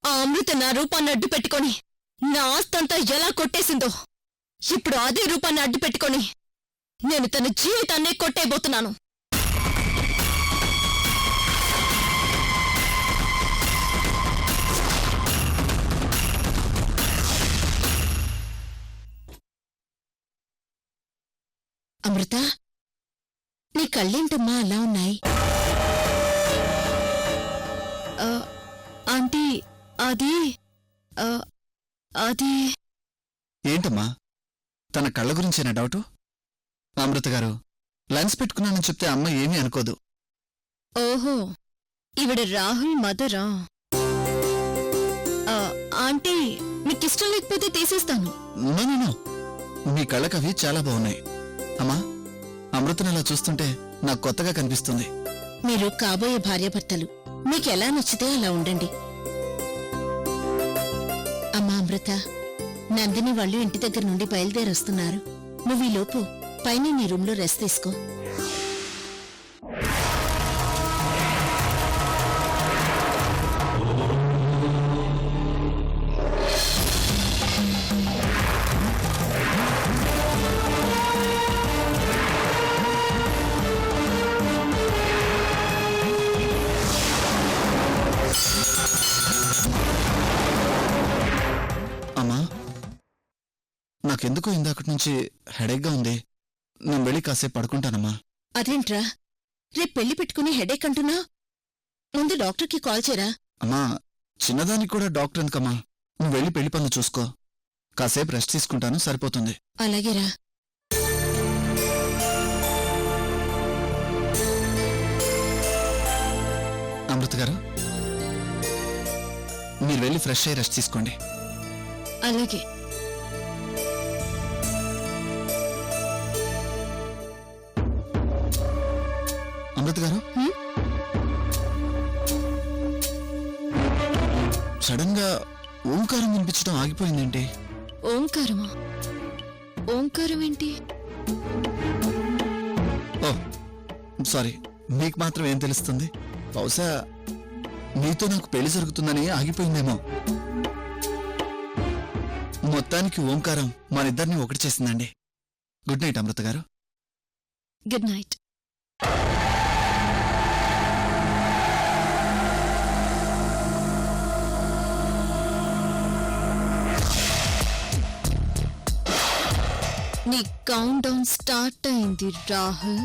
ఆ అమృత నా రూపాన్ని అడ్డు పెట్టుకొని నా ఆస్తంతా ఎలా కొట్టేసిందో ఇప్పుడు అదే రూపాన్ని అడ్డు పెట్టుకొని నేను తన జీవితాన్నే కొట్టేయబోతున్నాను. అమృత, నీ కళ్ళేంటమ్మా అలా ఉన్నాయి? ఆంటీ, అది అది ఏంటమ్మా, తన కళ్ళ గురించేనా డౌటు? అమృత గారు, లెన్స్ పెట్టుకున్నానని చెప్తే అమ్మ ఏమీ అనుకోదు. ఓహో, ఈవిడ రాహుల్ మదరా? ఆంటీ, మీకిష్టం లేకపోతే తీసేస్తాను. నో, మీ కళ్ళకవి చాలా బాగున్నాయి. అమ్మా, అమృతను అలా చూస్తుంటే నాకు కొత్తగా కనిపిస్తుంది. మీరు కాబోయే భార్యాభర్తలు, మీకెలా నచ్చితే అలా ఉండండి. అమ్మా అమృత, నందిని వాళ్ళు ఇంటి దగ్గర నుండి బయలుదేరొస్తున్నారు. నువ్వు ఈ లోపు పైన నీ రూంలో రెస్ట్ తీసుకో. అమ్మా, నాకెందుకో ఇందాకటి నుంచి హెడేక్గా ఉంది. నేను వెళ్ళి కాసేపు పడుకుంటానమ్మా. అదేంట్రా, రేపు పెళ్లి పెట్టుకుని హెడేక్ అంటున్నా? ముందు డాక్టర్కి కాల్ చేయరా. అమ్మా, చిన్నదానికి కూడా డాక్టర్ ఎందుకమ్మా? నువ్వు వెళ్ళి పెళ్లి పనులు చూసుకో. కాసేపు రెస్ట్ తీసుకుంటాను, సరిపోతుంది. అలాగేరా. అమృత గారు, మీరు వెళ్ళి ఫ్రెష్ అయ్యి రెస్ట్ తీసుకోండి. అలాగే. అమృత గారు, సడన్ గా ఓంకారం వినిపించడం ఆగిపోయిందేంటి? ఓంకారమా? ఓంకారం ఏంటి? ఓ సారీ, మీకు మాత్రం ఏం తెలుస్తుంది? బహుశా మీతో నాకు పెళ్లి జరుగుతుందని ఆగిపోయిందేమో. మొత్తానికి ఓంకారం మనిద్దరిని ఒకటి చేసిందండి. గుడ్ నైట్ అమృత గారు. Good night. నీ కౌంట్ డౌన్ స్టార్ట్ అయింది రాహుల్.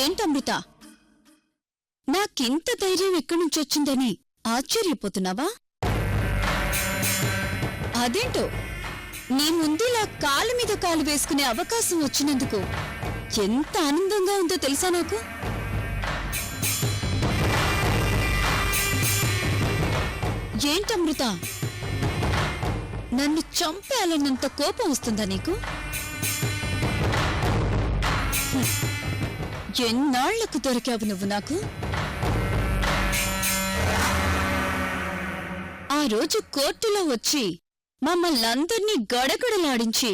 ఏంటమృత, నాకింత ధైర్యం ఎక్కడి నుంచొచ్చిందని ఆశ్చర్యపోతున్నావా? అదేంటో, నీ ముందులా కాలు మీద కాలు వేసుకునే అవకాశం వచ్చినందుకు ఎంత ఆనందంగా ఉందో తెలుసా నాకు. ఏంటమృత, నన్ను చంపేయాలన్నంత కోపం వస్తుందా నీకు? ఎన్నాళ్లకు దొరికావు నువ్వు నాకు? ఆ రోజు కోర్టులో వచ్చి మమ్మల్నందర్నీ గడగడలాడించి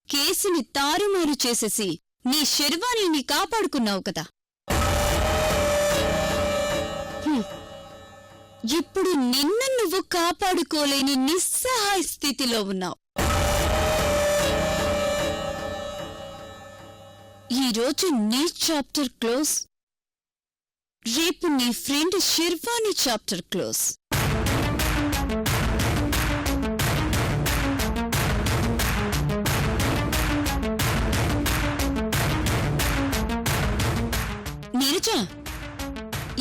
కేసుని తారుమారు చేసేసి నీ శర్వాణిని కాపాడుకున్నావు కదా. ఇప్పుడు నిన్ను నువ్వు కాపాడుకోలేని నిస్సహాయ స్థితిలో ఉన్నావు. ఈరోజు నీ చాప్టర్ క్లోజ్, రేపు నీ friend Sharvani chapter close. Neeraja,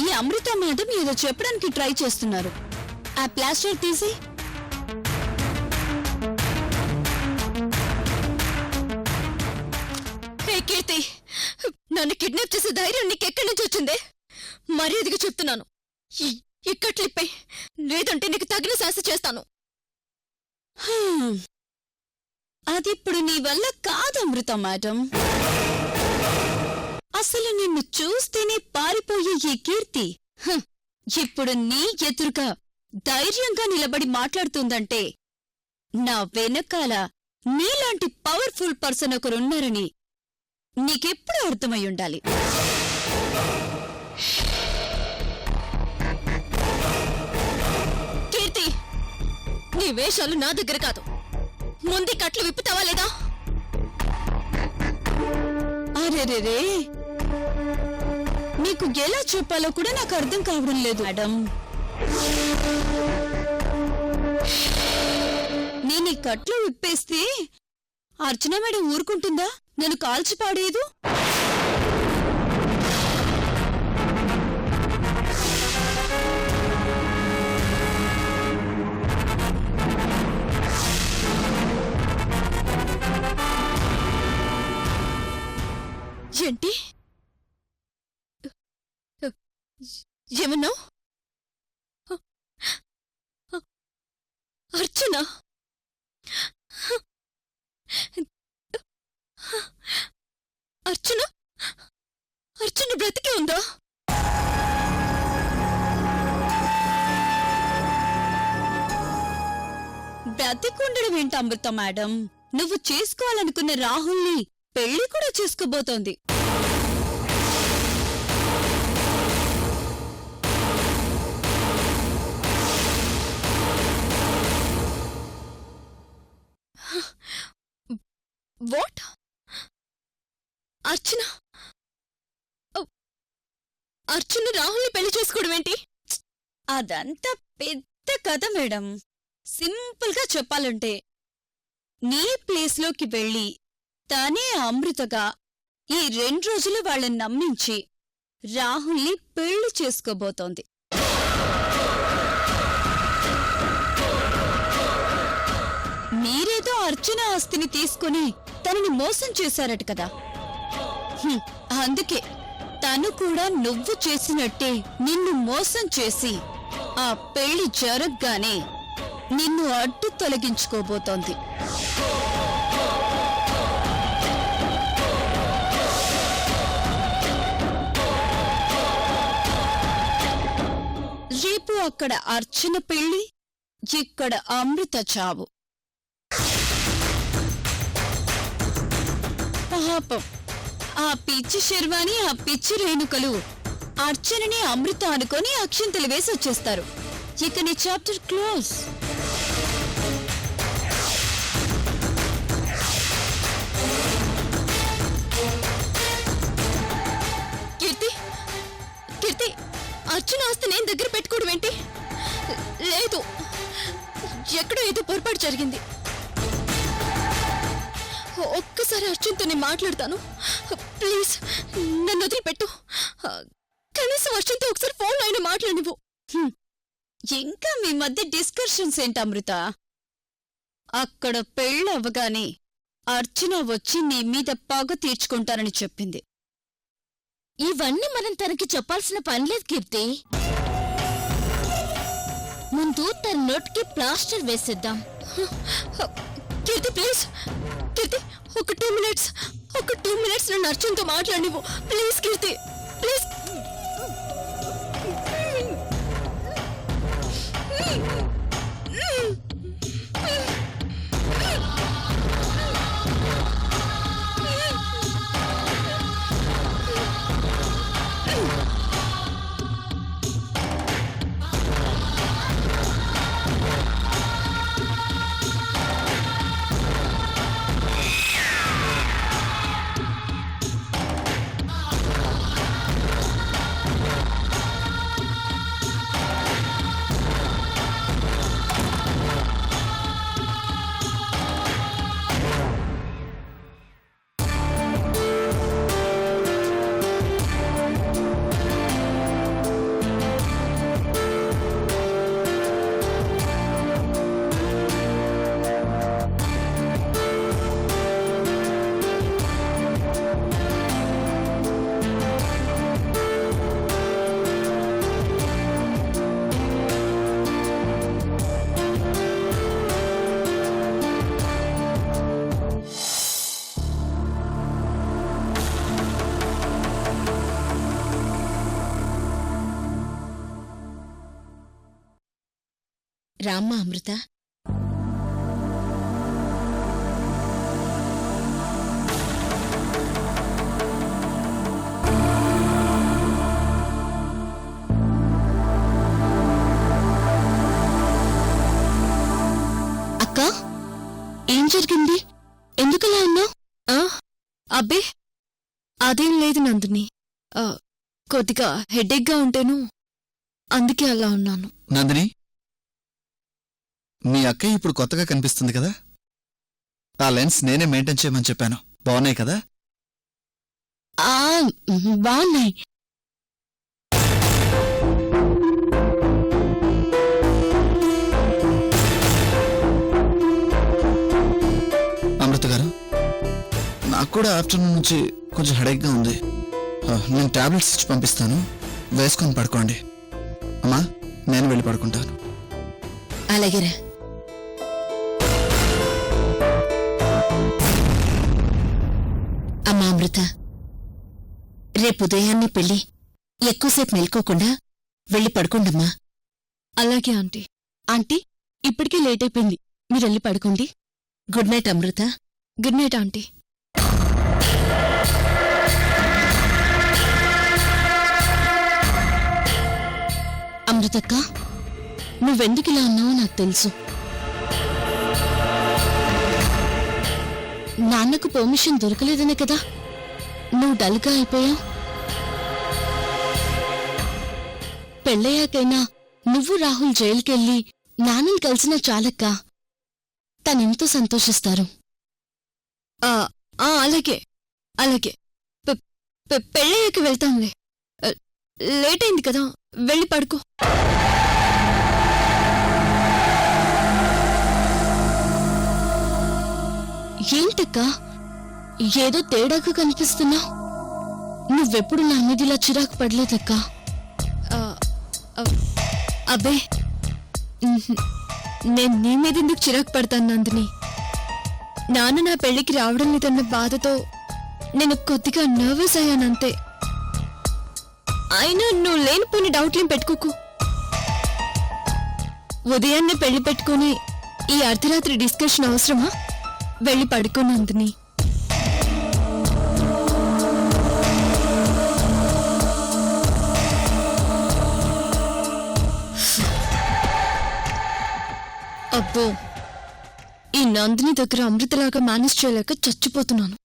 ఈ అమృత మేడం ఏదో చెప్పడానికి ట్రై చేస్తున్నారు. ఆ ప్లాస్టర్ తీసి. హే కీర్తి, నన్ను కిడ్నాప్ చేసే ధైర్యం నీకెక్కడి నుంచి వచ్చిందే? మర్యాదగా చెప్తున్నాను, ఇక్కట్లిప్పే, లేదంటే నీకు తగిన శాస్తి చేస్తాను. అదిప్పుడు నీ వల్ల కాదు అమృత మేడం. అసలు నిన్ను చూస్తేనే పారిపోయే ఈ కీర్తి ఇప్పుడు నీ ఎదురుగా ధైర్యంగా నిలబడి మాట్లాడుతుందంటే నా వెనకాల నీలాంటి పవర్ఫుల్ పర్సన్ ఒకరున్నారని నీకెప్పుడు అర్థమై ఉండాలి. కీర్తి, నీ వేషాలు నా దగ్గర కాదు. ముందు కట్లు విప్పుతావా లేదా? అరేరే, నీకు ఎలా చెప్పాలో కూడా నాకు అర్థం కావడం లేదు మేడం. నేను ఈ కట్లు విప్పేస్తే అర్చన మేడం ఊరుకుంటుందా? నన్ను కాల్చి పాడేదు. ఏంటి ఏమన్నావు? అర్చన అర్చన అర్చన బ్రతికే ఉందా? బ్రతికుండడం ఏంటి అమృత మేడం? నువ్వు చేసుకోవాలనుకున్న రాహుల్ని పెళ్లి కూడా చేసుకోబోతోంది. వాట్? అర్చన అర్చన రాహుల్ని పెళ్లి చేసుకోవడం ఏంటి? అదంతా పెద్ద కథ మేడం. సింపుల్గా చెప్పాలంటే నీ ప్లేస్లోకి వెళ్ళి తనే అమృతగా ఈ 2 రోజులు వాళ్ళని నమ్మించి రాహుల్ని పెళ్లి చేసుకోబోతోంది. మీరేదో అర్చన ఆస్తిని తీసుకుని తనని మోసం చేశారట కదా. అందుకే తను కూడా నువ్వు చేసినట్టే నిన్ను మోసం చేసి ఆ పెళ్లి జరగ్గానే నిన్ను అడ్డు తొలగించుకోబోతోంది. రేపు అక్కడ అర్చన పెళ్లి, ఇక్కడ అమృత చావు. పాపం ఆ పిచ్చి శర్వాణి, ఆ పిచ్చి రేణుకలు అర్చనని అమృత అనుకొని అక్షింతలు వేసి వచ్చేస్తారు. ఇక నీ చాప్టర్ క్లోజ్. కీర్తి, కీర్తి, అర్చన ఆస్తి నేను దగ్గర పెట్టుకోవడం ఏంటి? లేదు, ఎక్కడో ఏదో పొరపాటు జరిగింది. ఒక్కసారి అర్జున్తో నేను మాట్లాడతాను. ప్లీజ్ నన్ను వదిలిపెట్టు. కనీసం అర్జున్తో ఒకసారి ఫోన్ అయినా మాట్లాడివు. ఇంకా మీ మధ్య డిస్కషన్స్ ఏంటి అమృత? అక్కడ పెళ్ళవ్వగానే అర్చన వచ్చి నీ మీద పగ తీర్చుకుంటానని చెప్పింది. ఇవన్నీ మనం తనకి చెప్పాల్సిన పనిలేదు కీర్తి. ముందు తన నోటికి ప్లాస్టర్ వేసేద్దాం. కీర్తి ప్లీజ్ కీర్తి ఒక 2 మినిట్స్ నన్ను అర్జున్తో మాట్లాడినివ్వు ప్లీజ్ కీర్తి ప్లీజ్. రామ్మా అమృత. అక్క ఏం జరిగింది? ఎందుకలా ఉన్నావు? అబ్బే అదేం లేదు నందిని, కొద్దిగా హెడేక్గా ఉంటేను అందుకే అలా ఉన్నాను. నందిని, మీ అక్కయ్య ఇప్పుడు కొత్తగా కనిపిస్తుంది కదా? ఆ లెన్స్ నేనే మెయింటైన్ చేయమని చెప్పాను. బాగున్నాయి కదా? బాగున్నాయి. అమృత గారు, నాకు కూడా ఆఫ్టర్నూన్ నుంచి కొంచెం హెడేక్గా ఉంది. నేను టాబ్లెట్స్ ఇచ్చి పంపిస్తాను, వేసుకొని పడుకోండి. అమ్మా, నేను వెళ్ళి పడుకుంటాను. అలాగేరా. అమ్మా అమృత, రేపు ఉదయాన్నే పెళ్ళి, ఎక్కువసేపు మెలుకోకుండా వెళ్ళి పడుకోండమ్మా. అలాగే ఆంటీ. ఆంటీ, ఇప్పటికే లేట్ అయిపోయింది, మీరెళ్ళి పడుకోండి. Good night Amrutha. Good night aunty. అమృతక్క, నువ్వెందుకిలా ఉన్నావో నాకు తెలుసు. నాన్నకు పర్మిషన్ దొరకలేదనే కదా నువ్వు డల్గా అయిపోయావు. పెళ్ళయ్యాకైనా నువ్వు రాహుల్ జైలుకెళ్ళి నాన్నని కలిసినా చాలక్క, తనెంతో సంతోషిస్తారు. అలాగే అలాగే, పెళ్ళయ్యాక వెళ్తాంలే. లేట్ అయింది కదా, వెళ్ళి పడుకో. ఏంటక్కా ఏదో తేడాగా కనిపిస్తున్నావు? నువ్వెప్పుడు నా మీద ఇలా చిరాకు పడలేదక్కా. అబ్బే, నేను నీ మీద ఎందుకు చిరాకు పడతాను నందిని? నాన్న నా పెళ్లికి రావడం లేదన్న బాధతో నేను కొద్దిగా నర్వస్ అయ్యానంతే. అయినా నువ్వు లేనిపోని డౌట్లేం పెట్టుకోకు. ఉదయాన్నే పెళ్లి పెట్టుకుని ఈ అర్ధరాత్రి డిస్కషన్ అవసరమా? వెళ్ళి పడుకో నందిని. అబ్బో, ఈ నందిని దగ్గర అమృతలాగా మేనేజ్ చేయలేక చచ్చిపోతున్నాను.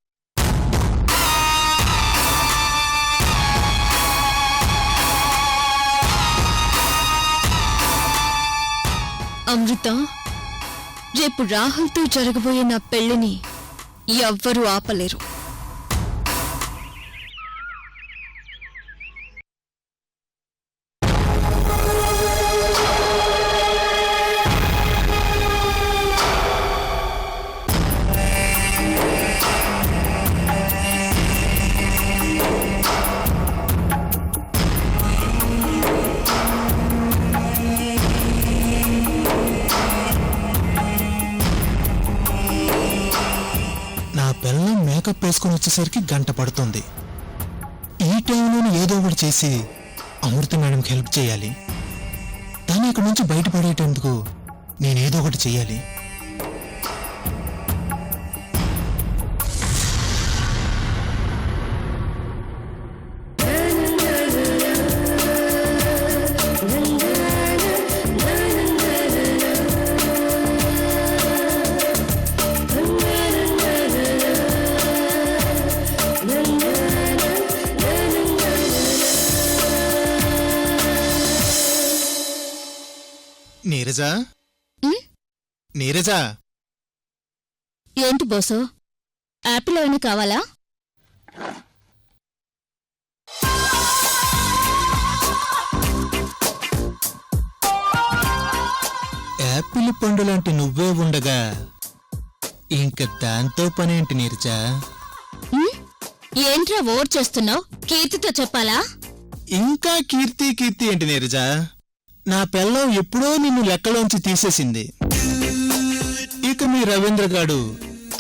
అమృత, రేపు రాహుల్తో జరగబోయే నా పెళ్లిని ఎవ్వరూ ఆపలేరు. మేకప్ వేసుకొని వచ్చేసరికి గంట పడుతుంది. ఈ టైంలో ఏదో ఒకటి చేసి అమృత మేడంకి హెల్ప్ చేయాలి. తను ఇక్కడి నుంచి బయటపడేటందుకు నేనేదో ఒకటి చెయ్యాలి. నీరజా, నీరజా, ఏంటి బోసు, యాపిల్ ఏమైనా కావాలా? యాపిల్ పండు లాంటి నువ్వే ఉండగా ఇంక దాంతో పనేంటి నీరజా? ఏంట్రా ఓవర్ చేస్తున్నావు? కీర్తితో చెప్పాలా? ఇంకా కీర్తి కీర్తి ఏంటి నీరజా? నా పెళ్ళం ఎప్పుడో నిన్ను లెక్కలోంచి తీసేసింది. ఇక మీ రవీంద్ర గాడు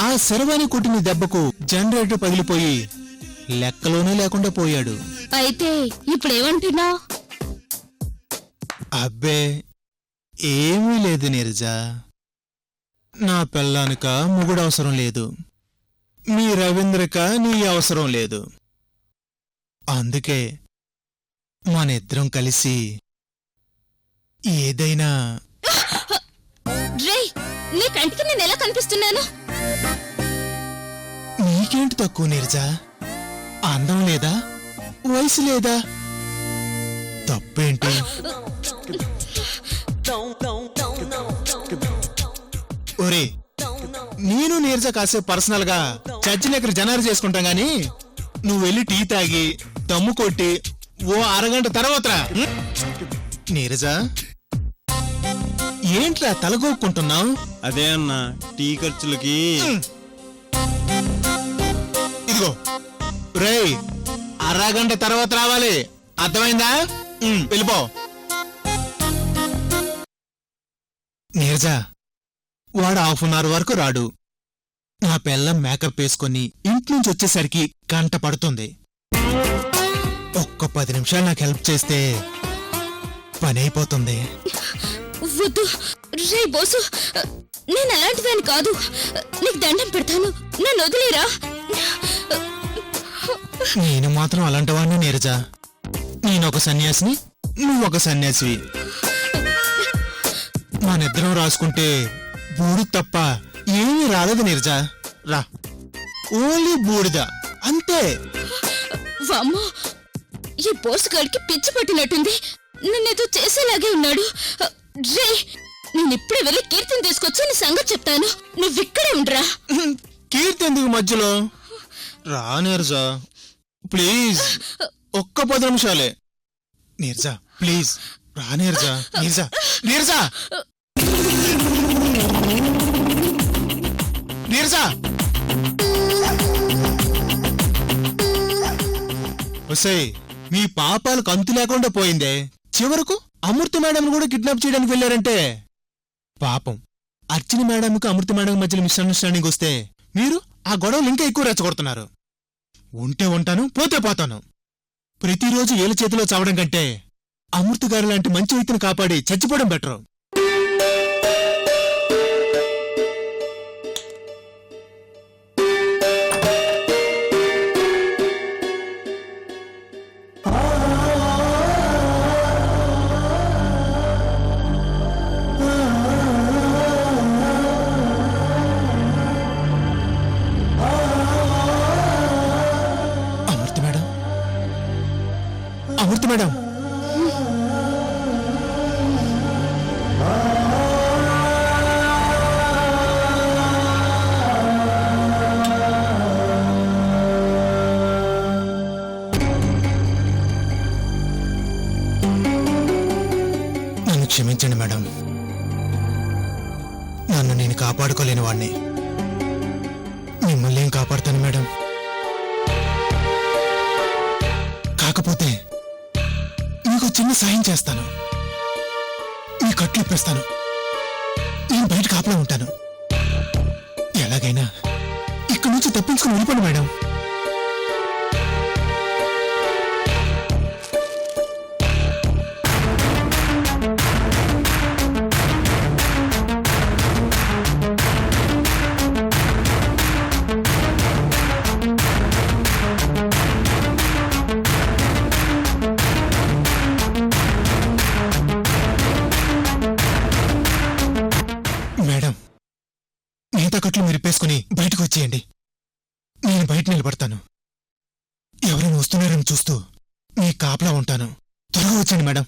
ఆ శరవాణి కొట్టిన దెబ్బకు జనరేటర్ పగిలిపోయి లెక్కలోనే లేకుండా పోయాడు. అయితే ఇప్పుడేమంటున్నావు? అబ్బే ఏమీ లేదు నీరజా. నా పెళ్ళానిక మొగుడవసరం లేదు, మీ రవీంద్రక నీ అవసరం లేదు. అందుకే మనిద్దరం కలిసి ఏదైనా. రే, నీ కంటికి నేను ఎలా కనిపిస్తున్నాను? నీకేంటి తక్కువ నీరజా? అందం లేదా, వయసు లేదా? తప్పేంటి? ఒరే, నేను నీరజ కాసేపు పర్సనల్ గా చర్చి దగ్గర జనారు చేసుకుంటాం గాని నువ్వు వెళ్ళి టీ తాగి దమ్ము కొట్టి ఓ అరగంట తర్వాత రా. నీరజా, ఏంట్రా తలగొక్కుంటున్నావు? అదే అన్న టీ ఖర్చులకి. ఇదిగో రేయ్, అరగంట తర్వాత రావాలి, అర్థమైందా? వెళ్ళిపో. నీరజా, వాడు ½ వరకు రాడు. నా పిల్లం మేకప్ వేసుకొని ఇంట్నుంచి వచ్చేసరికి గంట పడుతుంది. ఒక్క 10 నిమిషాలు నాకు హెల్ప్ చేస్తే పని అయిపోతుంది. వద్దు రే బోసు, నేను అలాంటిదాన్ని కాదు. నీకు దండం పెడతాను, నన్ను వదిలేరా. నేను మాత్రం అలాంటి వాడిని నీరజా. నేనొక సన్యాసిని, నువ్వొక సన్యాసివి. మనిద్దరం రాసుకుంటే బూడిద తప్ప ఏమీ రాలేదు నీరజా. రా, ఓన్లీ బూడిద అంతే. వామ్మో, ఈ బోసుగాడికి పిచ్చి పట్టినట్టుంది. నన్నేదో చేసేలాగే ఉన్నాడు. రే, నేనిప్పుడే వెళ్ళి కీర్తిని తీసుకొచ్చి నీ సంగతి చెప్తాను. నువ్విక్కడే ఉండరా. కీర్తి ఎందుకు మధ్యలో? రా నీరజా ప్లీజ్, ఒక్క 10 నిమిషాలే. నీరజా ప్లీజ్ రా. నీరజా, నీరజా, నీరజా, నీరజా. ఒసేయ్, మీ పాపాలకు అంతు లేకుండా పోయిందే. చివరకు అమృత మేడం కూడా కిడ్నాప్ చేయడానికి వెళ్ళారంటే పాపం. అర్చన మేడంకు అమృత మేడం మధ్యలో మిస్అండర్స్టాండింగ్ వస్తే మీరు ఆ గొడవలు ఇంకా ఎక్కువ రెచ్చగొడుతున్నారు. ఉంటే ఉంటాను, పోతే పోతాను. ప్రతిరోజు ఏళ్ళ చేతిలో చావడం కంటే అమృత గారు లాంటి మంచి వ్యక్తిని కాపాడి చచ్చిపోవడం బెటరు. అమృత మేడం, నన్ను క్షమించండి మేడం. నన్ను నేను కాపాడుకోలేని వాణ్ణి. మిమ్మల్ని ఏం కాపాడుతాను మేడం. కాకపోతే నీకు చిన్న సాయం చేస్తాను. నీ కట్లు ఇప్పేస్తాను. నేను బయట కాపలా ఉంటాను. ఎలాగైనా ఇక్కడి నుంచి తప్పించుకుని వెళ్ళిపోండి మేడం. మేడం, మిగతా కట్లు మీరు ఇప్పేసుకుని బయటకు వచ్చేయండి. నేను బయట నిలబడతాను. ఎవరైనా వస్తున్నారని చూస్తూ మీ కాపలా ఉంటాను. త్వరగా వచ్చేయండి మేడం.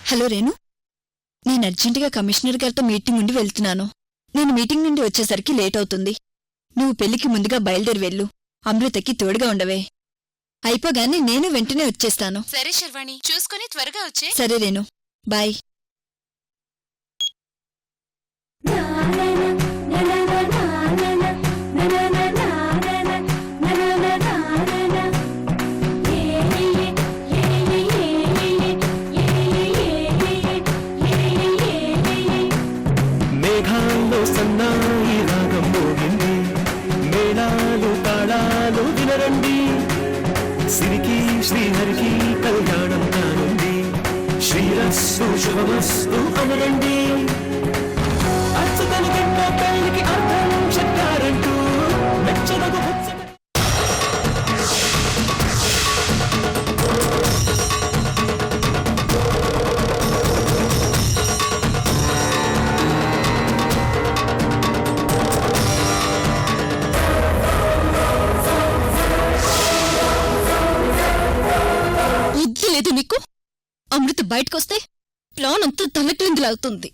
హలో రేణు, నేను అర్జెంటుగా కమిషనర్ గారితో మీటింగ్ ఉండి వెళ్తున్నాను. నేను మీటింగ్ నుండి వచ్చేసరికి లేట్ అవుతుంది. నువ్వు పెళ్లికి ముందుగా బయలుదేరి వెళ్ళు. అమృతకి తోడుగా ఉండవే. అయిపోగానే నేను వెంటనే వచ్చేస్తాను. సరే శర్వాణి, చూసుకుని త్వరగా వచ్చే. సరే రేణు, బాయ్. మేఘాల్లో సన్నాయి రాగం మోగింది, మేళాలు తాళాలు వినరండి, సిరికి శ్రీహరికి కళ్యాణం కానుంది, శ్రీరస్సు శుభమస్తు అనరండి. అచ్చుతని గిట్ట పెళ్లికి అర్థం చెప్పారంటూ మెచ్చనగు బుద్ధి లేదు నీకు? అమృత బయటకొస్తే ప్లాన్ అంతా తలక్రిందులవుతుంది.